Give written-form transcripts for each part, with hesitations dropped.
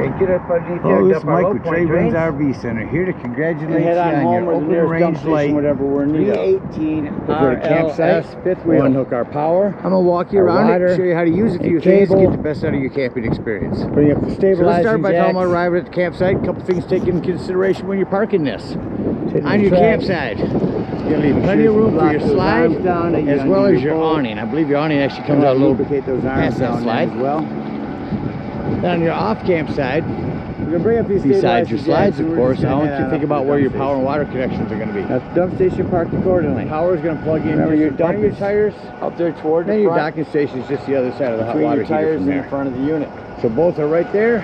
and get up underneath there. Oh, this is Mike with TradeWinds RV Center, here to congratulate you on your open range light. Whatever we're in need of. 318 RLS fifth wheel. Unhook our power. I'm gonna walk you around it, show you how to use a few things to get the best out of your camping experience. Bring up the stabilizing So let's start by jacks. talking about arriving at the campsite. A couple things to take into consideration when you're parking this. On your track. campsite, you're leaving plenty of room for your slide down, as well as your awning. I believe your awning actually comes out a little bit those arms past that down slide. as well. Then on your off campsite, We're gonna bring up these besides your slides, of course, I want you to to think about where your power and water connections are going to be. Now, dump station parked accordingly. Power is going to plug in. Remember, your dumping your tires up there toward then the your front. docking station is just the other side of the hot Between water your tires heater in from front of the unit. there. So both are right there,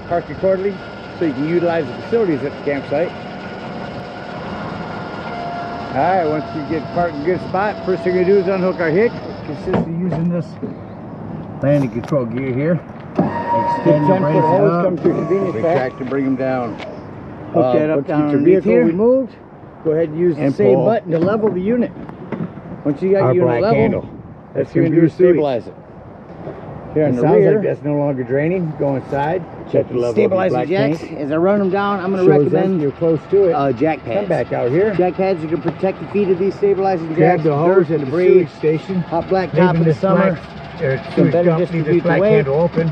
parked accordingly, so you can utilize the facilities at the campsite. All right, once you get parked in a good spot, first thing we do is unhook our hitch. It consists of using this landing control gear here. Extend the 10-foot hose comes through convenience pack. retract to bring them down. Hook that up once you down get your underneath vehicle here. removed, go ahead and use the And same pull button to level the unit. Once you got Our your unit black level, handle. that's going to do is stabilize it. Here on It the sounds rear, like that's no longer draining. Go inside. Check the level of your stabilizing black jacks. tank. As I run them down, I'm going to Shows them recommend you're close to it. jack pads. Come back out here. Jack pads, you can protect the feet of these stabilizing Grab jacks. the hose dirt, at the debris, sewage station. hot black top Leaving in the this summer. sewage better dump, leave distribute this the black weight. handle open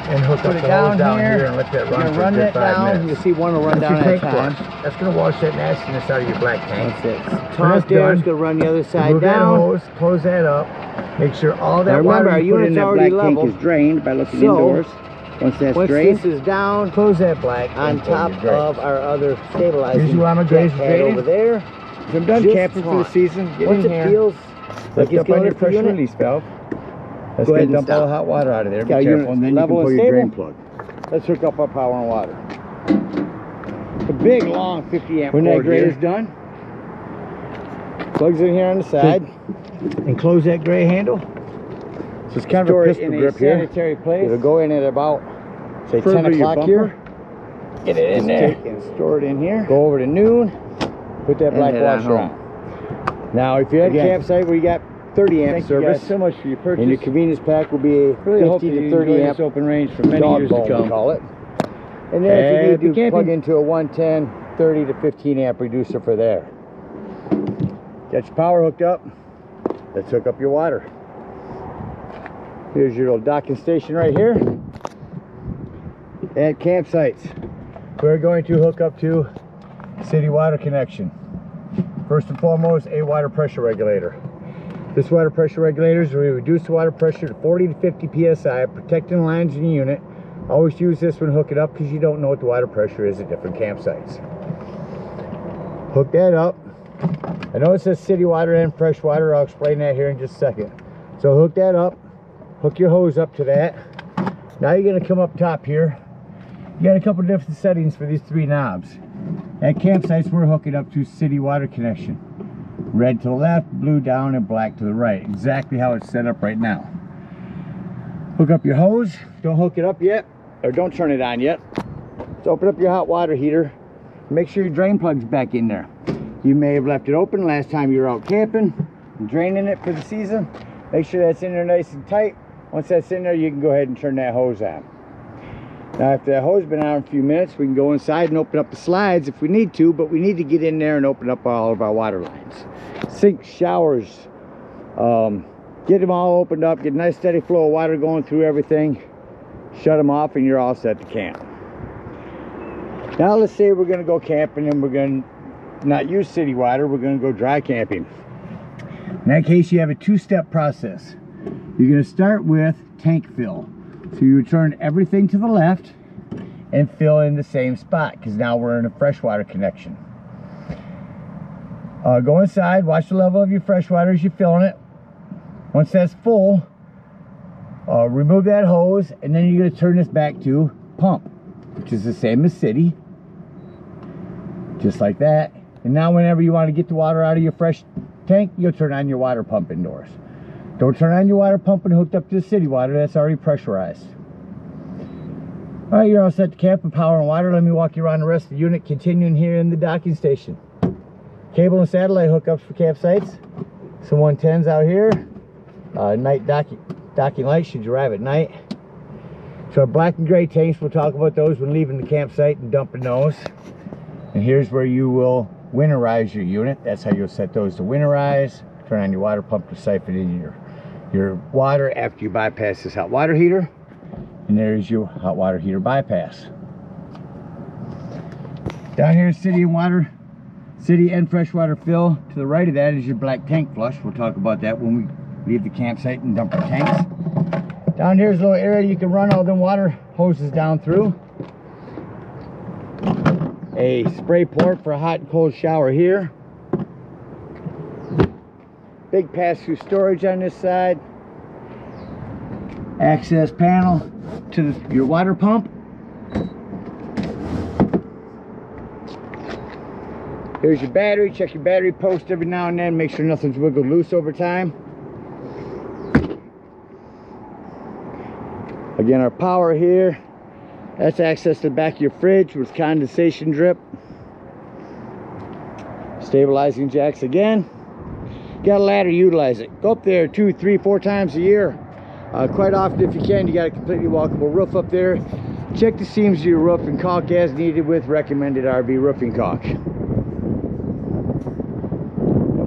and hook Put up it the down hose down here. here and let that You're run gonna for run a good it 5 down. minutes. You'll see one will run That's down your at a tank time. flush. That's going to wash that nastiness out of your black tank. That's it. When Top it's there is done, going to run the other side remove that down. hose, close that up. Make sure all that Now remember, water our you put in unit's that already black level. tank is drained by looking So, indoors. Once that's Once drained, this is down, close that black on and pull top your drain. of our other stabilizing Usually I'm a jack graze pad drain. over there. If I'm done Just camping for the fine. season, get Once in it here, feels like lift it's up going on your to the pressure unit, release valve. That's go ahead going to and dump all stop. the hot water out of there. Be Got our careful, unit and then you can level pull and your drain stable. plug. let's hook up our power and water. The big, long 50 amp When that cord gray here. is done, Plugs in here on the side. and close that gray handle. So it's kind of Store a it pistol in a grip here. sanitary place. It'll go in at about, say, 10 Preferably your o'clock here. Get it in Just there. take And store it in here. Go over to noon, put that And black head on washer home. on. Now, if you're at a Again, campsite where you got 30 amp Thank you guys service, so much for your purchase. and your convenience pack will be a Really hope 50 that to you 30 enjoy amp this open range for many dog years to bone, we come. call it. And then if you Happy need to plug camping. into a 110, 30 to 15 amp reducer for there. Got your power hooked up. Let's hook up your water. Here's your little docking station right here. At campsites, we're going to hook up to city water connection. First and foremost, a water pressure regulator. This water pressure regulator is where we reduce the water pressure to 40 to 50 psi, protecting the lines in the unit. Always use this when hooking up because you don't know what the water pressure is at different campsites. Hook that up. I know it says city water and fresh water. I'll explain that here in just a second. So hook that up. Hook your hose up to that. Now you're going to come up top here. You got a couple different settings for these 3 knobs. At campsites, we're hooking up to city water connection. Red to the left, blue down, and black to the right. Exactly how it's set up right now. Hook up your hose. Don't hook it up yet, or don't turn it on yet. Just open up your hot water heater. Make sure your drain plug's back in there. You may have left it open last time you were out camping, draining it for the season. Make sure that's in there nice and tight. Once that's in there, you can go ahead and turn that hose on. Now, after that hose has been on a few minutes, we can go inside and open up the slides if we need to, but we need to get in there and open up all of our water lines. Sinks, showers, get them all opened up, get a nice steady flow of water going through everything, shut them off, and you're all set to camp. Now, let's say we're going to go camping and we're going to not use city water, we're going to go dry camping. In that case, you have a 2-step process. You're going to start with tank fill. So you would turn everything to the left and fill in the same spot because now we're in a freshwater connection. Go inside, watch the level of your freshwater as you're filling it. Once that's full, remove that hose, and then you're going to turn this back to pump, which is the same as city. Just like that. And now whenever you want to get the water out of your fresh tank, you'll turn on your water pump indoors. Don't turn on your water pump and hooked up to the city water. That's already pressurized. All right, you're all set to camp with power and water. Let me walk you around the rest of the unit, continuing here in the docking station. Cable and satellite hookups for campsites. Some 110s out here. Night docking lights should you arrive at night. So our black and gray tanks, we'll talk about those when leaving the campsite and dumping those. And here's where you will winterize your unit. That's how you'll set those to winterize. Turn on your water pump to siphon in your water after you bypass this hot water heater. And there's your hot water heater bypass. Down here, city and freshwater fill. To the right of that is your black tank flush. We'll talk about that when we leave the campsite and dump our tanks. Down here's a little area you can run all the water hoses down through. A spray port for a hot and cold shower here. Big pass-through storage on this side. Access panel to your water pump. Here's your battery. Check your battery post every now and then. Make sure nothing's wiggled loose over time. Again, our power here. That's access to the back of your fridge with condensation drip. Stabilizing jacks again. Got a ladder, utilize it. Go up there 2, 3, 4 times a year. Quite often, if you can, you got a completely walkable roof up there. Check the seams of your roof and caulk as needed with recommended RV roofing caulk.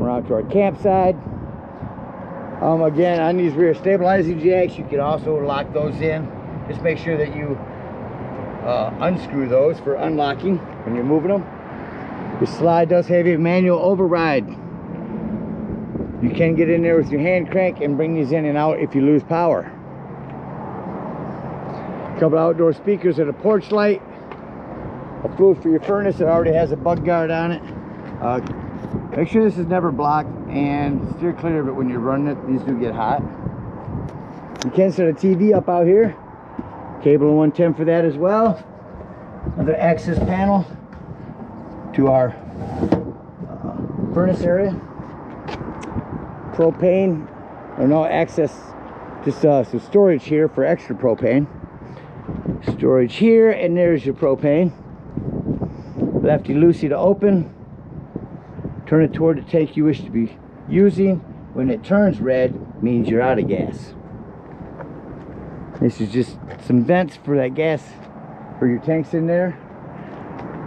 Out to our campsite. Again, on these rear stabilizing jacks, you can also lock those in. Just make sure that you unscrew those for unlocking when you're moving them. This slide does have a manual override. You can get in there with your hand crank and bring these in and out if you lose power. A couple outdoor speakers and a porch light. A fluid for your furnace that already has a bug guard on it. Make sure this is never blocked and steer clear of it when you're running it. These do get hot. You can set a TV up out here. Cable of 110 for that as well. Another access panel to our furnace area. Propane, or no access, just some storage here for extra propane. Storage here, and there's your propane. Lefty loosey to open. Turn it toward the tank you wish to be using. When it turns red, means you're out of gas. This is just some vents for that gas for your tanks in there.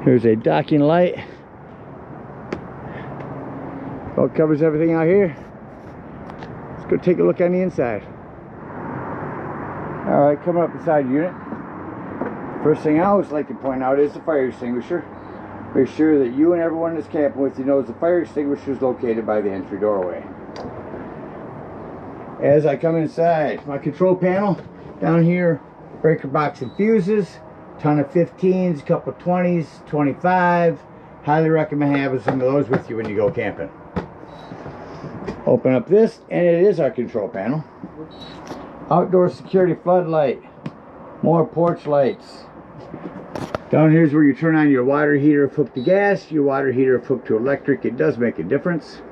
Here's a docking light. Well, covers everything out here. Let's go take a look on the inside. All right, coming up inside the unit. First thing I always like to point out is the fire extinguisher. Make sure that you and everyone that's camping with you knows the fire extinguisher is located by the entry doorway. As I come inside, my control panel down here, breaker box and fuses, ton of 15s, couple of 20s, 25. Highly recommend having some of those with you when you go camping. Open up this, and it is our control panel. Outdoor security floodlight, more porch lights. Down here's where you turn on your water heater if hooked to gas, your water heater if hooked to electric. It does make a difference.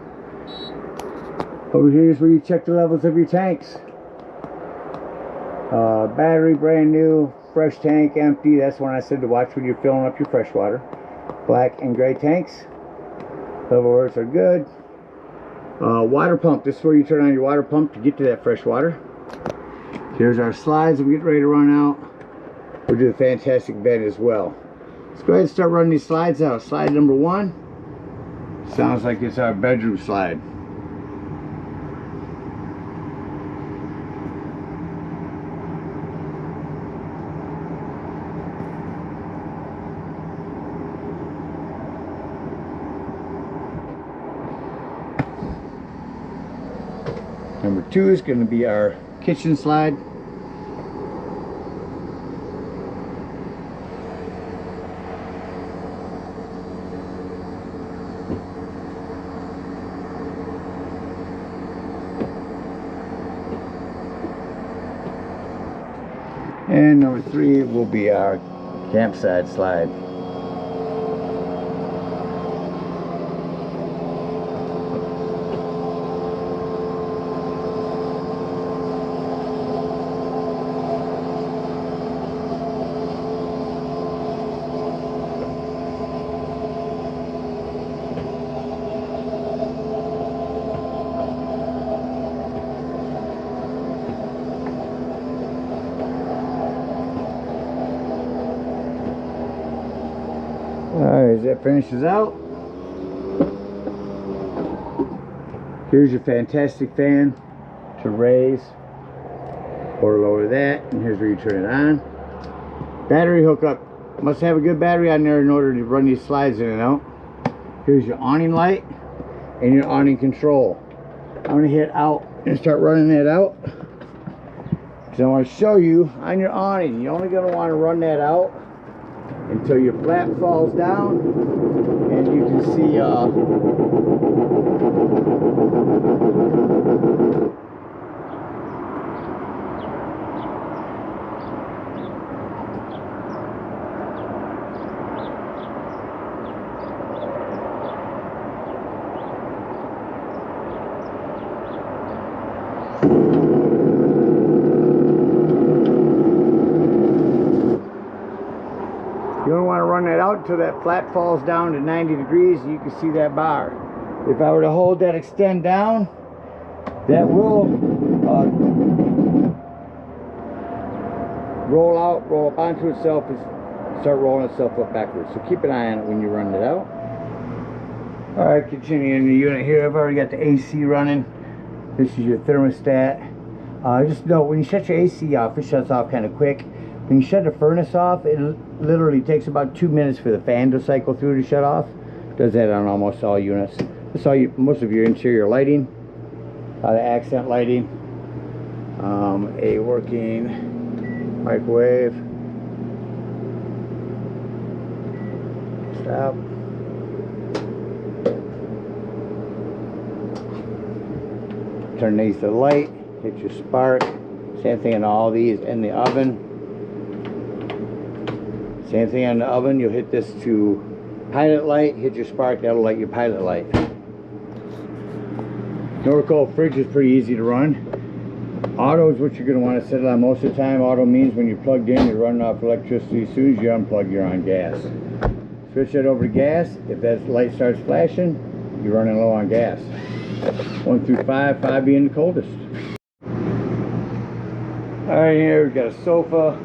Over here is where you check the levels of your tanks. Battery brand new, fresh tank empty. That's when I said to watch when you're filling up your fresh water. Black and gray tanks. Level works are good. Water pump. This is where you turn on your water pump to get to that fresh water. Here's our slides. We get ready to run out. We'll do a fantastic bed as well. Let's go ahead and start running these slides out. Slide number 1. Sounds like it's our bedroom slide. Number 2 is going to be our kitchen slide. And number 3 will be our campsite slide. Alright, as that finishes out, here's your fantastic fan to raise or lower that, and here's where you turn it on. Battery hookup, must have a good battery on there in order to run these slides in and out. Here's your awning light and your awning control. I'm going to hit out and start running that out, because I want to show you on your awning, you're only going to want to run that out until your flap falls down and you can see you don't want to run that out until that flap falls down to 90 degrees and you can see that bar. If I were to hold that extend down, that will roll out, roll up onto itself and start rolling itself up backwards. So keep an eye on it when you run it out. Alright, continuing the unit here, I've already got the AC running. This is your thermostat. Just note, when you shut your AC off, it shuts off kind of quick. When you shut the furnace off, it literally takes about 2 minutes for the fan to cycle through to shut off. Does that on almost all units. That's all most of your interior lighting, the accent lighting, a working microwave. Stop. Turn these to light. Hit your spark. Same thing on all these in the oven. Same thing on the oven, you'll hit this to pilot light, hit your spark, that'll light your pilot light. Norco fridge is pretty easy to run. Auto is what you're going to want to set it on most of the time. Auto means when you're plugged in, you're running off electricity. As soon as you unplug, you're on gas. Switch that over to gas. If that light starts flashing, you're running low on gas. 1 through 5, 5 being the coldest. Alright, here we've got a sofa.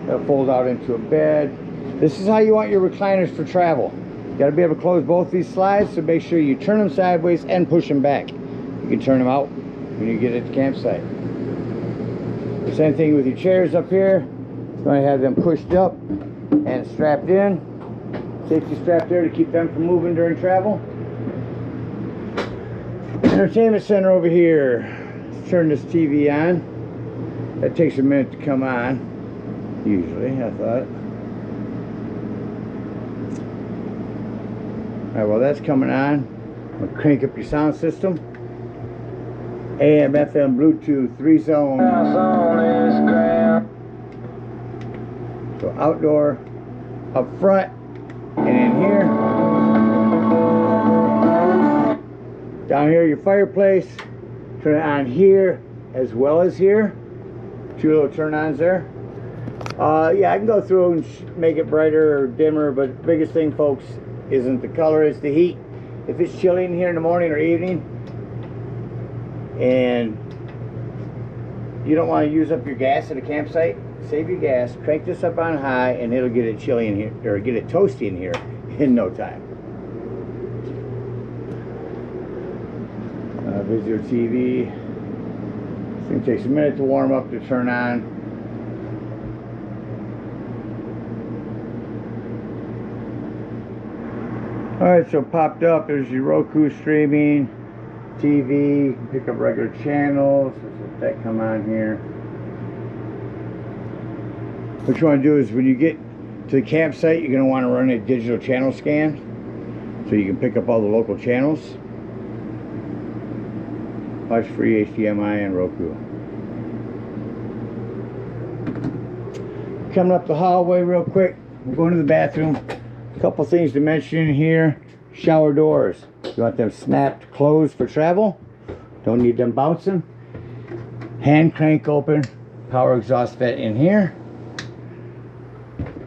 That'll fold out into a bed. This is how you want your recliners for travel. You got to be able to close both these slides, so make sure you turn them sideways and push them back. You can turn them out when you get at the campsite. The same thing with your chairs up here. You're going to have them pushed up and strapped in. Safety strap there to keep them from moving during travel. Entertainment center over here. Let's turn this TV on. That takes a minute to come on. Usually, I thought. Alright, well that's coming on. I'm going to crank up your sound system. AM, FM, Bluetooth, 3-zone. So outdoor, up front, and in here. Down here, your fireplace. Turn it on here as well as here. 2 little turn-ons there. Yeah, I can go through and make it brighter or dimmer, but the biggest thing, folks, isn't the color, it's the heat. If it's chilly in here in the morning or evening and you don't want to use up your gas at a campsite, save your gas, crank this up on high, and it'll get it chilly in here, or get it toasty in here in no time. Video TV. This thing takes a minute to warm up to turn on. Alright, so popped up, there's your Roku streaming, TV, pick up regular channels. Let's let that come on here. What you want to do is when you get to the campsite, you're going to want to run a digital channel scan so you can pick up all the local channels. Watch free HDMI and Roku. Coming up the hallway real quick, we're going to the bathroom. A couple things to mention here. Shower doors, you want them snapped closed for travel, don't need them bouncing. Hand crank open, power exhaust vent in here.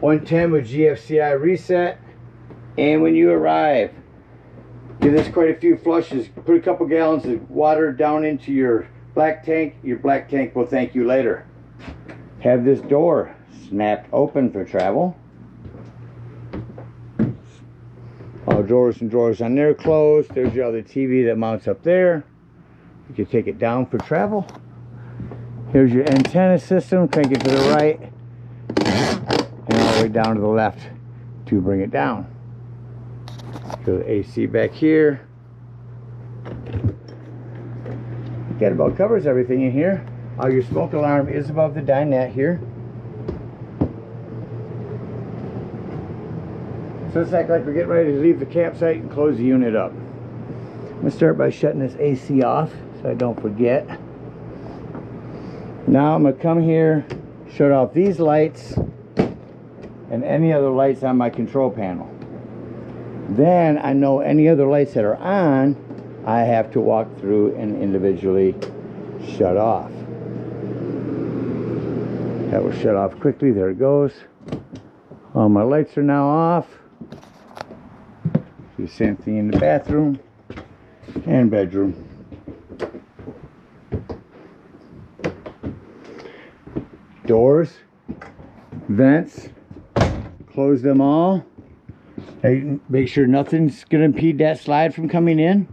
110 with GFCI reset. And when you arrive, give this quite a few flushes. Put a couple gallons of water down into your black tank. Your black tank will thank you later. Have this door snapped open for travel. All drawers and drawers on there closed. There's your other TV that mounts up there. You can take it down for travel. Here's your antenna system. Crank it to the right and all the way down to the left to bring it down. Go to AC back here. That about covers everything in here. Your smoke alarm is above the dinette here. So it's like we're getting ready to leave the campsite and close the unit up. I'm going to start by shutting this AC off so I don't forget. Now I'm going to come here, shut off these lights and any other lights on my control panel. Then I know any other lights that are on, I have to walk through and individually shut off. That will shut off quickly. There it goes. All my lights are now off. Do the same thing in the bathroom and bedroom. Doors, vents, close them all. Make sure nothing's going to impede that slide from coming in.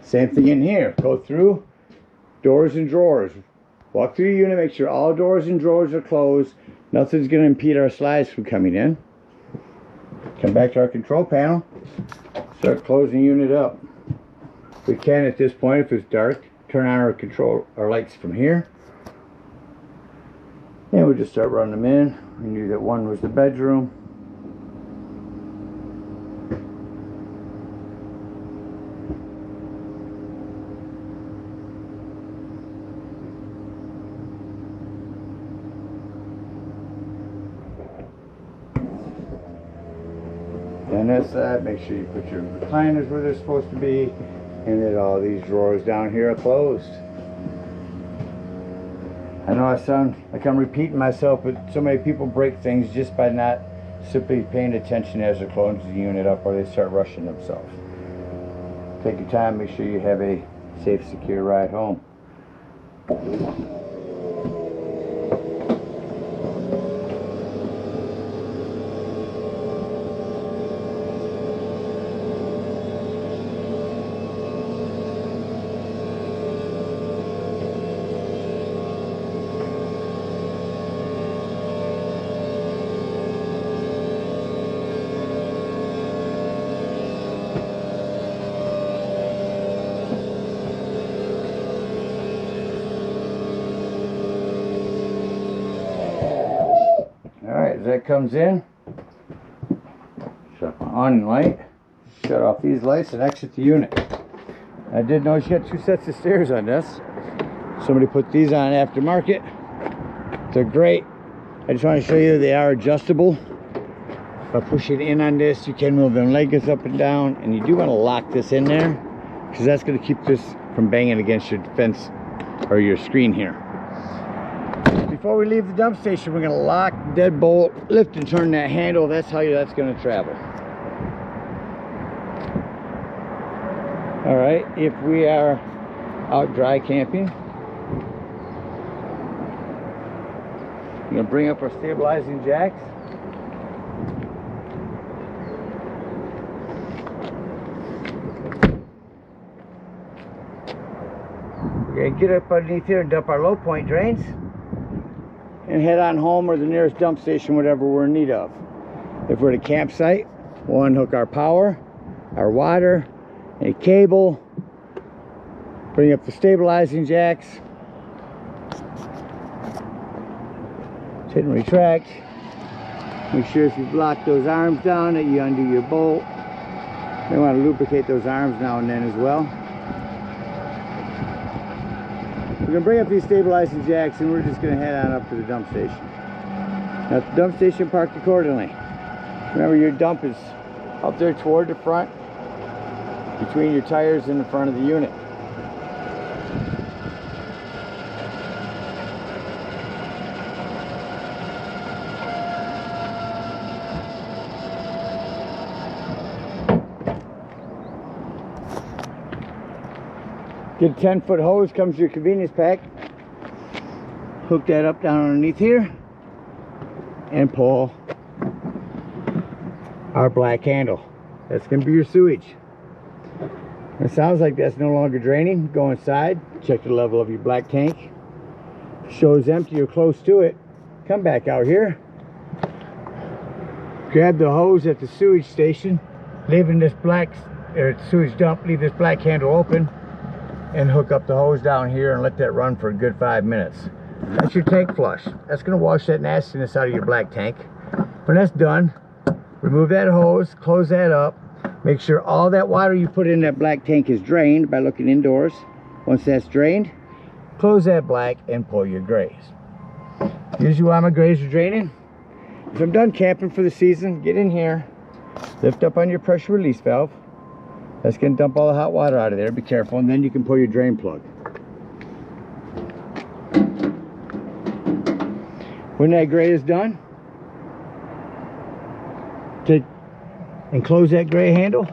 Same thing in here. Go through doors and drawers. Walk through your unit, make sure all doors and drawers are closed. Nothing's going to impede our slides from coming in. Come back to our control panel. Start closing the unit up. We can at this point, if it's dark, turn on our lights from here. And we'll just start running them in. We knew that one was the bedroom. And that's that. Make sure you put your recliners where they're supposed to be, and that all these drawers down here are closed. I know I sound like I'm repeating myself, but so many people break things just by not simply paying attention as they're closing the unit up, or they start rushing themselves. Take your time, make sure you have a safe, secure ride home. As that comes in, shut my on light, shut off these lights, and exit the unit. I did notice you got two sets of stairs on this. Somebody put these on aftermarket. They're great. I just want to show you they are adjustable. By pushing in on this, you can move them legs up and down, and you do want to lock this in there because that's going to keep this from banging against your fence or your screen here. Before we leave the dump station, we're going to lock, deadbolt, lift and turn that handle. That's how that's going to travel. All right, if we are out dry camping, we're going to bring up our stabilizing jacks. We're going to get up underneath here and dump our low point drains, and head on home or the nearest dump station, whatever we're in need of. If we're at a campsite, we'll unhook our power, our water, a cable, bring up the stabilizing jacks, hit and retract. Make sure if you've locked those arms down that you undo your bolt. You may want to lubricate those arms now and then as well. We're going to bring up these stabilizing jacks, and we're just going to head on up to the dump station. Now, at the dump station, parked accordingly. Remember, your dump is up there toward the front, between your tires and the front of the unit. Get a 10-foot hose, comes to your convenience pack. Hook that up down underneath here and pull our black handle. That's going to be your sewage. It sounds like that's no longer draining. Go inside, check the level of your black tank. If it shows empty or close to it, come back out here. Grab the hose at the sewage station, leaving this black sewage dump, leave this black handle open, and hook up the hose down here and let that run for a good 5 minutes. That's your tank flush. That's going to wash that nastiness out of your black tank. When that's done, remove that hose, close that up. Make sure all that water you put in that black tank is drained by looking indoors. Once that's drained, close that black and pull your grays. Usually while my grays are draining, if I'm done camping for the season, get in here, lift up on your pressure release valve. That's going to dump all the hot water out of there. Be careful, and then you can pull your drain plug. When that gray is done, take and close that gray handle.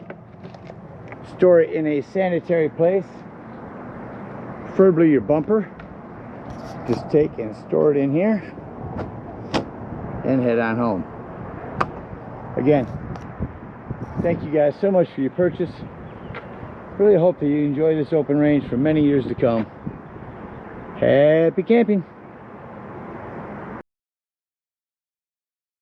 Store it in a sanitary place, preferably your bumper. Just take and store it in here and head on home. Again, thank you guys so much for your purchase. Really hope that you enjoy this open range for many years to come. Happy camping!